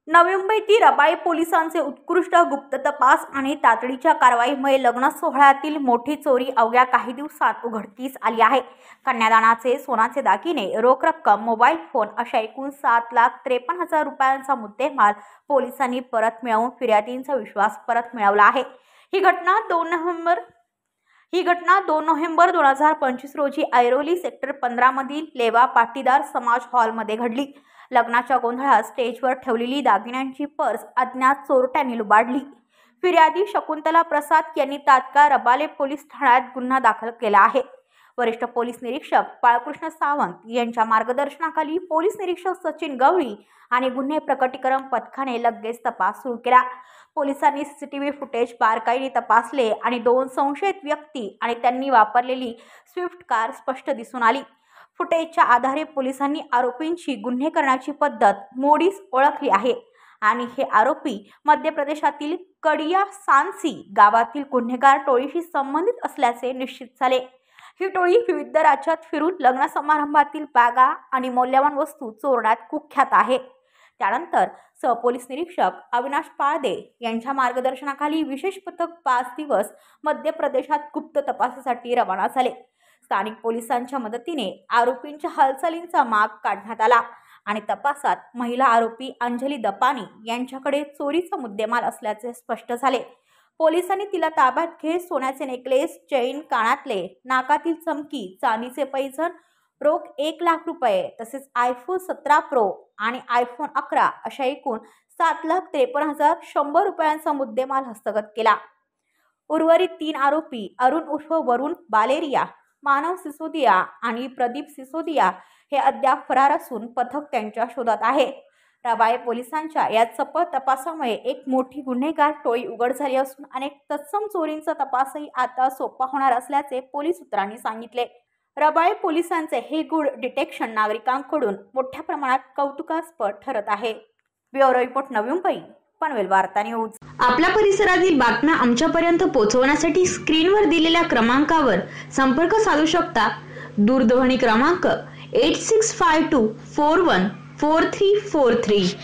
नवी मुंबईतील रबाळे पोलिसांचे उत्कृष्ट गुप्त तपास आणि तातडीच्या कारवाईमुळे लग्न सोहळ्यातील मोठी चोरी अवघ्या काही दिवसात उघडकीस आली आहे। कन्यादानाचे सोन्याचे दागिने, रोख रक्कम, मोबाईल फोन अशा एकूण 7,53,000 रुपयांचा मुद्देमाल पोलिसांनी परत मिळवून फिर्यादींचा विश्वास परत मिळवला आहे। ही घटना 2 नोव्हेंबर 2025 रोजी ऐरोली सेक्टर 15 मधील लेवा पाटीदार समाज हॉलमध्ये घडली। लग्नाच्या गोंधळात स्टेजवर ठेवलेली दागिन्यांची पर्स अज्ञात चोरट्यांनी लुबाडली। फिर्यादी शकुंतला प्रसाद यांनी तात्काळ रबाळे पोलीस ठाण्यात गुन्हा दाखल केला आहे। वरिष्ठ पोलीस निरीक्षक बाळकृष्ण सावंत यांच्या मार्गदर्शनाखाली पोलीस निरीक्षक सचिन गवळी आणि गुन्हे प्रकटीकरण पथकाने लगेच तपास सुरू केला। पोलिसांनी सीसीटीव्ही फुटेज बारकाईने तपासले आणि 2 संशयित व्यक्ती आणि त्यांनी वापरलेली स्विफ्ट कार स्पष्ट दिसून आली। फुटेजच्या आधारे पोलिसांनी आरोपींची गुन्हे करण्याची पद्धत मोडीस ओळखली आहे आणि हे आरोपी मध्य प्रदेशातील कडिया सांसी गावातील गुन्हेगार टोळीशी संबंधित असल्याचे निश्चित झाले। ही टोळी विविध राज्यात फिरून लग्न समारंभातील बॅगा आणि मौल्यवान वस्तू चोरण्यात कुख्यात आहे। त्यानंतर सहपोलीस निरीक्षक अविनाश पाळदे यांच्या मार्गदर्शनाखाली विशेष पथक 5 दिवस मध्य प्रदेशात गुप्त तपासासाठी रवाना झाले। स्थानिक पोलिसांच्या मदतीने आरोपींच्या हालचालींचा माग काढण्यात आला आणि तपासात महिला आरोपी अंजली दपानी यांच्याकडे चोरीचा मुद्देमाल असल्याचे स्पष्ट झाले। पोलिसांनी तिला ताब्यात घेत सोन्याचे नेकलेस, चैन, कानातले, नाकातील चमकी, चांदीचे पैंजण, रोख 1 लाख रुपये तसेच आयफोन 17 प्रो आणि आयफोन 11 अशा एकूण 7,53,100 रुपयांचा मुद्देमाल हस्तगत केला। उर्वरित 3 आरोपी अरुण उर्फ वरुण बालेरिया, मानव सिसोदिया आणि प्रदीप सिसोदिया हे अद्याप फरार असून पथक त्यांच्या शोधात आहे। रबाळे पोलिसांच्या या चपळ तपासामुळे एक मोठी गुन्हेगार टोळी उघड झाली असून अनेक तत्सम चोरींचा तपासही आता सोपा होणार असल्याचे पोलीस सूत्रांनी सांगितले। रबाळे पोलिसांचे हे गुड डिटेक्शन नागरिकांकडून मोठ्या प्रमाणात कौतुकास्पद ठरत आहे। ब्युरो रिपोर्ट, नवी मुंबई, पनवेल वार्ता न्यूज। आपल्या परिसरातील बातम्या आमच्यापर्यंत पोहोचवण्यासाठी स्क्रीनवर दिलेल्या क्रमांकावर संपर्क साधू शकता। दूरध्वनी क्रमांक 8652414343।